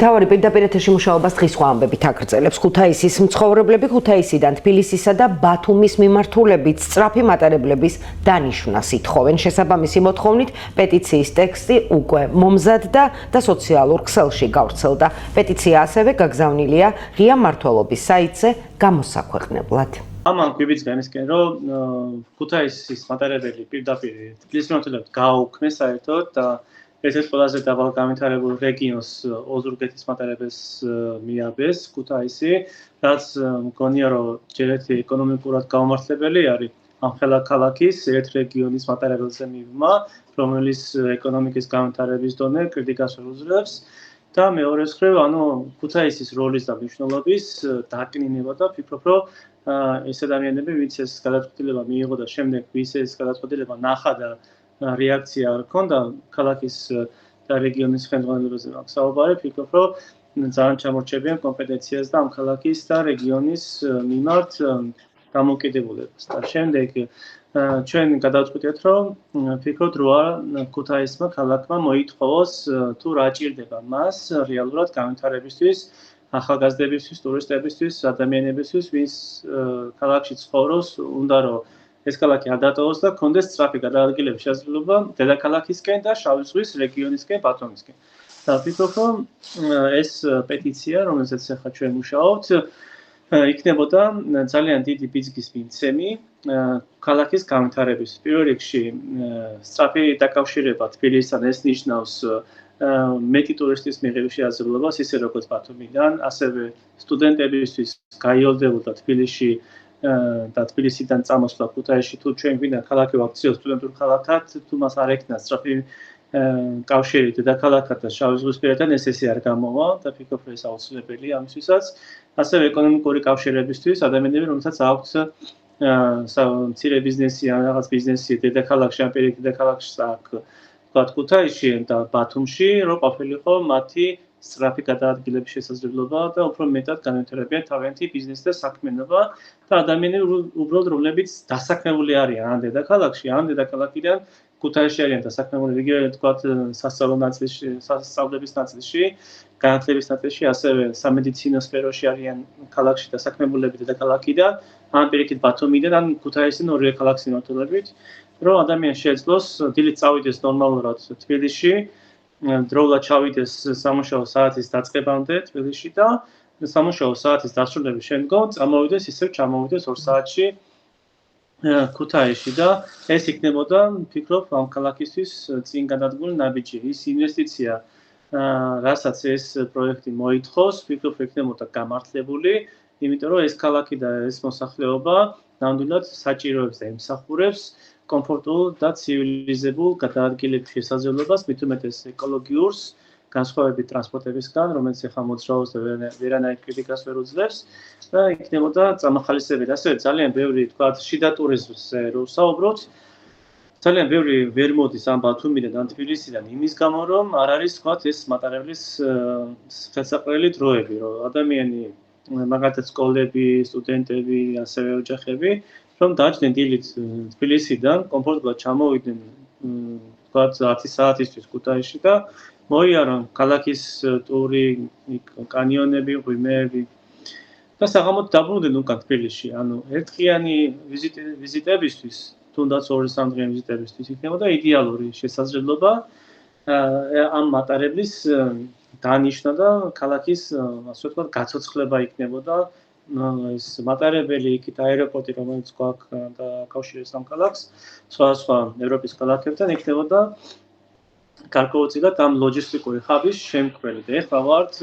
მთავარი პირდაპირ ეთერში მუშაობას დღის სხვა ამბებით აგრძელებს. ქუთაისის მცხოვრებლები ქუთაისიდან თბილისისა და ბათუმის მიმართულებით სწრაფი მატარებლების დანიშვნას ითხოვენ. შესაბამისი მოთხოვნით პეტიციის ტექსტი უკვე მომზადდა და სოციალურ ქსელში გავრცელდა. პეტიცია ასევე გაგზავნილია ღია მმართველობის საიტზე გამოსაქვეყნებლად. ამან გვიბიძგა იმისკენ, რომ ქუთაისის მატარებელი პირდაპირ თბილისის მიმართულებით გააუქმეს საერთოდ და ერთ-ერთ ყველაზე დაბალგანვითარებულ რეგიონს ოზურგეთის მატარებელს მიაბეს ქუთაისი, რაც მგონია, რომ ჯერ ერთი ეკონომიკურად გაუმართლებელი არის ამ ქალაქის ერთ რეგიონის მატარებელზე მივმა, რომელიც ეკონომიკის განვითარების დონე კრიტიკას უძლებს და მეორე მხრივ, ქუთაისის როლის და მნიშვნელობის დაკნინება და ფიქრობ, რომ ეს ადამიანები, ვინც ეს გადაწყვეტილება მიიღო და შემდეგ ვის ეს გადაწყვეტილება ნახა და რეაქცია არ ჰქონდა ქალაქის და რეგიონის ხელმძღვანელობაზე მაქვს საუბარი, ფიქრობ, რომ ძალიან ჩამორჩებიან კომპეტენციას და ამ ქალაქის და რეგიონის მიმართ დამოუკიდებულებას. და შემდეგ ჩვენ გადავწყვიტეთ, რომ ფიქრობთ, რომ ქუთაისმა ქალაქმა მოითხოვოს თუ რა ჭირდება მას რეალურად განვითარებისთვის, ახალგაზრდებისთვის, ტურისტებისთვის, ადამიანებისთვის, ვინც ქალაქში ცხოვრობს, უნდა რომ ეს ქალაქი არ დატოვოს და კონდეს სწრაფი გადაადგილების შესაძლებლობა დედაქალაქისკენ და შავი ზღვის რეგიონისკენ, ბათუმისკენ. და ფიქრობ, რომ ეს პეტიცია, რომელზეც ახლა ჩვენ მუშაობთ, იქნებოდა ძალიან დიდი ბიძგის მიმცემი ქალაქის განვითარების. პირველ რიგში სწრაფი დაკავშირება თბილისთან ეს ნიშნავს მეტი ტურისტის მიღების შესაძლებლობას, ისე როგორც ბათუმიდან, ასევე სტუდენტებისთვის გაიოლდებოდა თბილისში და თბილისიდან წამოსვლა ქუთაისში, თუ ჩვენ გვინდა ქალაქი ვაქციო სტუდენტურ ქალაქად, თუ მას არ ექნა სწრაფი კავშირი დედაქალაქთან და შავი ზღვისპირეთთან, ეს არ გამოვა და ფიქრობ, რომ ეს აუცილებელია ამისთვისაც. ასევე ეკონომიკური კავშირებისთვის ადამიანები, რომელთაც აქვთ მცირე ბიზნესი ან რაღაც ბიზნესი დედაქალაქში, ან პირიქით დედაქალაქში აქ ქუთაისში და ბათუმში, რომ ყოფილიყო მათი სწრაფი გადაადგილების შესაძლებლობა და უფრო მეტად განვითარებიან თავიანთი ბიზნესი და საქმიანობა და ადამიანები უბრალოდ რომლებიც დასაქმებული არიან ან დედაქალაქში, ან დედაქალაქიდან ქუთაისში არიან დასაქმებული, იგივე თქვათ სასწავლო ნაწილში, სასწავლების ნაწილში, განათლების ნაწილში, ასევე სამედიცინო სფეროში არიან ქალაქში დასაქმებულები დედაქალაქიდან, ან პირიქით ბათუმიდან, ან ქუთაისიდან ორივე ქალაქის მიმართულებით, რომ ადამიანს შეეძლოს დილით წავიდეს ნორმალურად თბილისში, დროულად ჩავიდეს სამუშაო საათის დაწყებამდე თბილისში და სამუშაო საათის დასრულების შემდგომ წამოვიდეს ისევ ჩამოვიდეს 2 საათში ქუთაისში და ეს იქნებოდა, ფიქრობ, ამ ქალაქისთვის წინ გადადგმული ნაბიჯი. ის ინვესტიცია, რასაც ეს პროექტი მოითხოვს, ფიქრობ, იქნებოდა გამართლებული, იმიტომ რომ ეს ქალაქი და ეს მოსახლეობა ნამდვილად საჭიროებს და ემსახურებს კომფორტულ და ცივილიზებულ გადაადგილების შესაძლებლობას, მით უმეტეს ეკოლოგიურს, განსხვავებით ტრანსპორტებისგან, რომელიც ახლა მოძრაობს და ვერანაირ კრიტიკას ვერ უძლებს და იქნებოდა წამახალისებელი. ასევე ძალიან ბევრი, თქვათ, შიდა ტურიზმზე რო ვსაუბრობთ, ძალიან ბევრი ვერ მოდის ამ ბათუმიდან, ან თბილისიდან იმის გამო, რომ არ არის, თქვათ, ეს მატარებლის ხელსაყრელი დროები, რომ ადამიანი, მაგალითად სკოლები, სტუდენტები, ასევე ოჯახები, რომ დაჯდნენ დილით თბილისიდან, კომფორტულად ჩამოვიდნენ, თქვათ, 10 საათისთვის ქუთაისში და მოიარონ ქალაქის ტური, კანიონები, ღვინეები და საღამოდ დაბრუნდნენ უკან თბილისში. ერთდღიანი ვიზიტებისთვის, თუნდაც 2-3 დღიანი ვიზიტებისთვის იქნებოდა იდეალური შესაძლებლობა ამ მატარებლის დანიშვნა და ქალაქის, ასე ვთქვათ, გაცოცხლება იქნებოდა. ეს მატარებელი, იქით აეროპორტი, რომელიც გვაქვს და კავშირის ამ ქალაქს, სხვა ევროპის ქალაქებთან იქნებოდა გარკვეულწილად ამ ლოჯისტიკური ხაბის შემქმნელი. და ეხლა ვართ